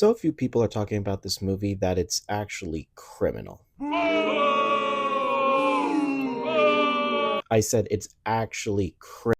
So few people are talking about this movie that it's actually criminal. I said it's actually criminal.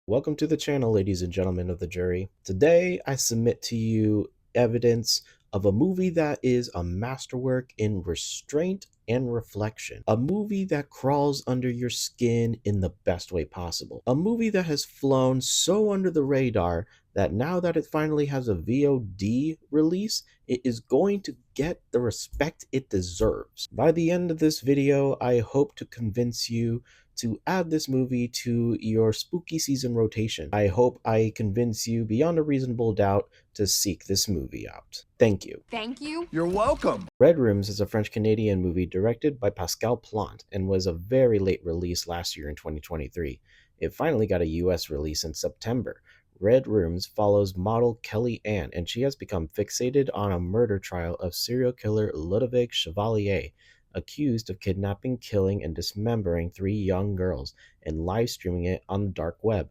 Welcome to the channel, ladies and gentlemen of the jury. Today, I submit to you evidence of a movie that is a masterwork in restraint and reflection. A movie that crawls under your skin in the best way possible. A movie that has flown so under the radar that now that it finally has a VOD release, it is going to get the respect it deserves. By the end of this video, I hope to convince you to add this movie to your spooky season rotation. I hope I convince you beyond a reasonable doubt to seek this movie out. Thank you. Thank you. You're welcome. Red Rooms is a French-Canadian movie directed by Pascal Plante and was a very late release last year in 2023. It finally got a US release in September. Red Rooms follows model Kelly Ann, and she has become fixated on a murder trial of serial killer Ludovic Chevalier, accused of kidnapping, killing, and dismembering 3 young girls and live streaming it on the dark web.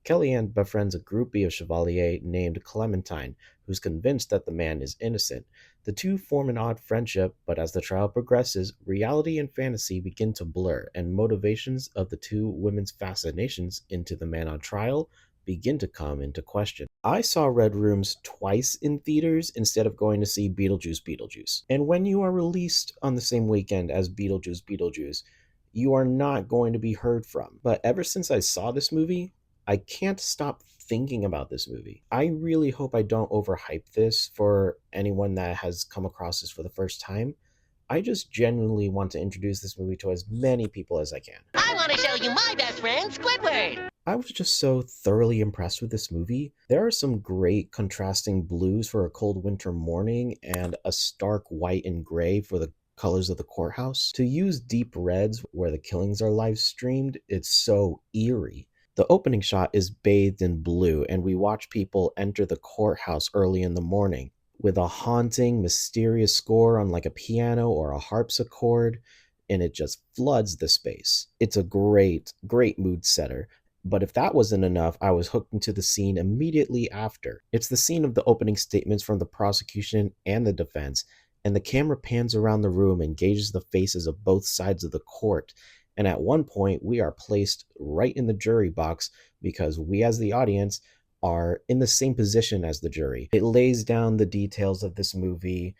Kellyanne befriends a groupie of Chevalier named Clementine, who's convinced that the man is innocent. The two form an odd friendship, but as the trial progresses, reality and fantasy begin to blur, and motivations of the two women's fascinations into the man on trial begin to come into question. I saw Red Rooms twice in theaters instead of going to see Beetlejuice. And when you are released on the same weekend as Beetlejuice, you are not going to be heard from. But ever since I saw this movie, I can't stop thinking about this movie. I really hope I don't overhype this for anyone that has come across this for the first time. I just genuinely want to introduce this movie to as many people as I can. I want to show you my best friend, Squidward! I was just so thoroughly impressed with this movie. There are some great contrasting blues for a cold winter morning and a stark white and gray for the colors of the courthouse. To use deep reds where the killings are live streamed, it's so eerie. The opening shot is bathed in blue, and we watch people enter the courthouse early in the morning with a haunting, mysterious score on like a piano or a harpsichord, and it just floods the space. It's a great mood setter. But if that wasn't enough, I was hooked into the scene immediately after. It's the scene of the opening statements from the prosecution and the defense, and the camera pans around the room and gauges the faces of both sides of the court. And at one point, we are placed right in the jury box because we as the audience are in the same position as the jury. It lays down the details of this movie,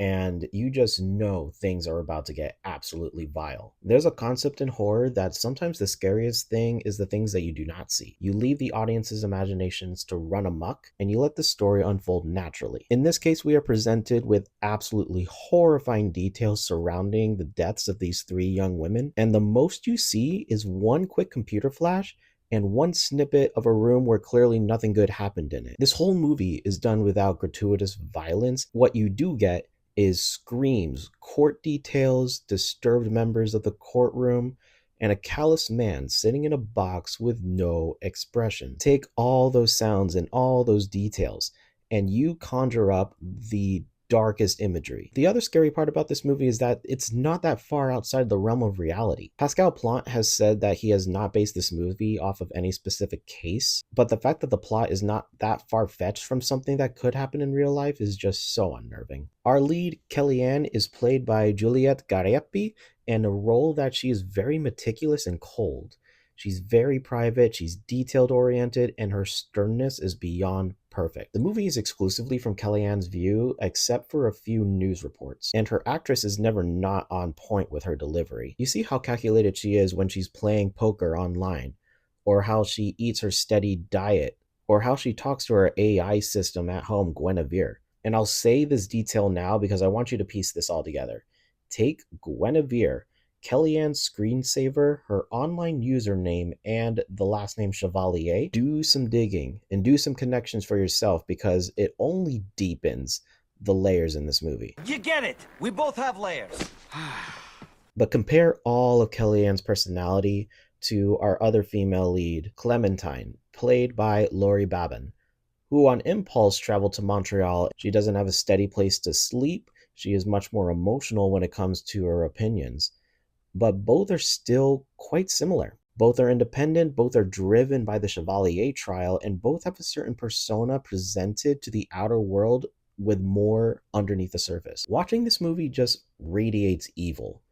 and you just know things are about to get absolutely vile. There's a concept in horror that sometimes the scariest thing is the things that you do not see. You leave the audience's imaginations to run amok, and you let the story unfold naturally. In this case, we are presented with absolutely horrifying details surrounding the deaths of these 3 young women, and the most you see is one quick computer flash and one snippet of a room where clearly nothing good happened in it. This whole movie is done without gratuitous violence. What you do get is screams, court details, disturbed members of the courtroom, and a callous man sitting in a box with no expression. Take all those sounds and all those details, and you conjure up the darkest imagery. The other scary part about this movie is that it's not that far outside the realm of reality. Pascal Plante has said that he has not based this movie off of any specific case, but the fact that the plot is not that far-fetched from something that could happen in real life is just so unnerving. Our lead, Kellyanne, is played by Juliette Garepi, in a role that she is very meticulous and cold. She's very private, she's detailed-oriented, and her sternness is beyond perfect. The movie is exclusively from Kellyanne's view, except for a few news reports, and her actress is never not on point with her delivery. You see how calculated she is when she's playing poker online, or how she eats her steady diet, or how she talks to her AI system at home, Guinevere. And I'll say this detail now because I want you to piece this all together. Take Guinevere, Kellyanne's screensaver, her online username, and the last name Chevalier. Do some digging and do some connections for yourself because it only deepens the layers in this movie. You get it. We both have layers. But compare all of Kellyanne's personality to our other female lead, Clementine, played by Laurie Babin, who on impulse traveled to Montreal. She doesn't have a steady place to sleep. She is much more emotional when it comes to her opinions. But both are still quite similar. Both are independent, both are driven by the Chevalier trial, and both have a certain persona presented to the outer world with more underneath the surface. Watching this movie just radiates evil.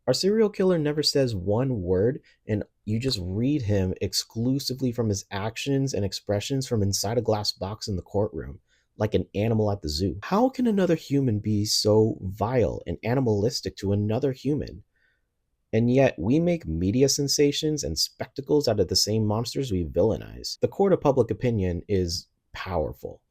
Our serial killer never says one word, and you just read him exclusively from his actions and expressions from inside a glass box in the courtroom, like an animal at the zoo. How can another human be so vile and animalistic to another human? And yet, we make media sensations and spectacles out of the same monsters we villainize. The court of public opinion is powerful.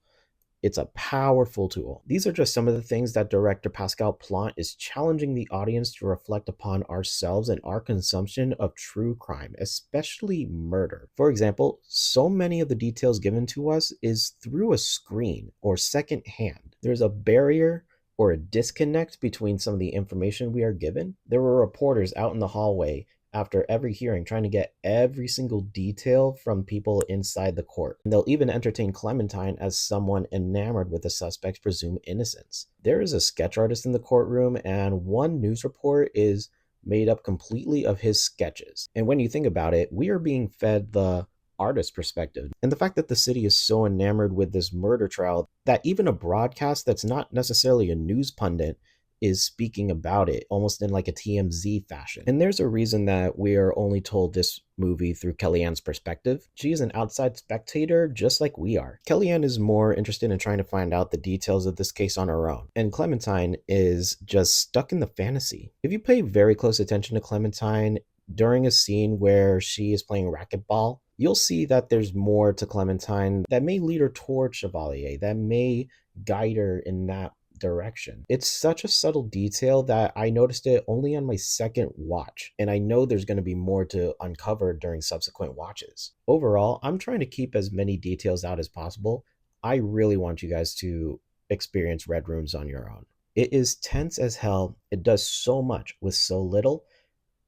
It's a powerful tool. These are just some of the things that director Pascal Plante is challenging the audience to reflect upon ourselves and our consumption of true crime, especially murder. For example, so many of the details given to us is through a screen or second hand. There's a barrier or a disconnect between some of the information we are given. There were reporters out in the hallway after every hearing trying to get every single detail from people inside the court. And they'll even entertain Clementine as someone enamored with the suspect's presumed innocence. There is a sketch artist in the courtroom, and one news report is made up completely of his sketches. And when you think about it, we are being fed the artist perspective. And the fact that the city is so enamored with this murder trial that even a broadcast that's not necessarily a news pundit is speaking about it almost in like a TMZ fashion. And there's a reason that we are only told this movie through Kellyanne's perspective. She is an outside spectator just like we are. Kellyanne is more interested in trying to find out the details of this case on her own, and Clementine is just stuck in the fantasy. If you pay very close attention to Clementine during a scene where she is playing racquetball, you'll see that there's more to Clementine that may lead her toward Chevalier, that may guide her in that direction. It's such a subtle detail that I noticed it only on my second watch, and I know there's going to be more to uncover during subsequent watches. Overall, I'm trying to keep as many details out as possible. I really want you guys to experience Red Rooms on your own. It is tense as hell. It does so much with so little,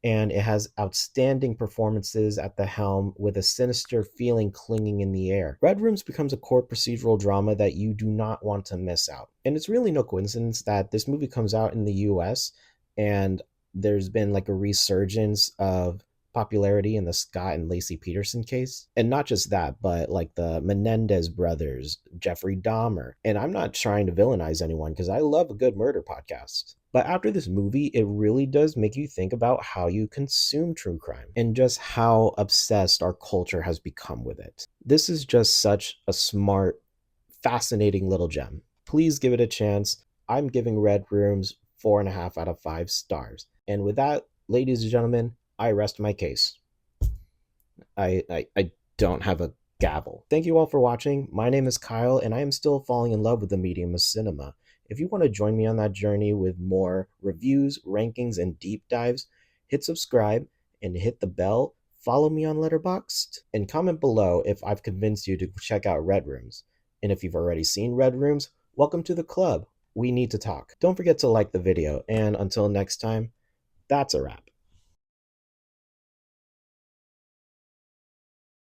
and it has outstanding performances at the helm with a sinister feeling clinging in the air. Red Rooms becomes a court procedural drama that you do not want to miss out. And it's really no coincidence that this movie comes out in the US and there's been like a resurgence of popularity in the Scott and Lacey Peterson case. And not just that, but like the Menendez brothers, Jeffrey Dahmer. And I'm not trying to villainize anyone because I love a good murder podcast. But after this movie, it really does make you think about how you consume true crime and just how obsessed our culture has become with it. This is just such a smart, fascinating little gem. Please give it a chance. I'm giving Red Rooms 4.5 out of 5 stars. And with that, ladies and gentlemen, I rest my case. I don't have a gavel. Thank you all for watching. My name is Kyle, and I am still falling in love with the medium of cinema. If you want to join me on that journey with more reviews, rankings, and deep dives, hit subscribe and hit the bell. Follow me on Letterboxd and comment below if I've convinced you to check out Red Rooms. And if you've already seen Red Rooms, welcome to the club. We need to talk. Don't forget to like the video, and until next time, that's a wrap.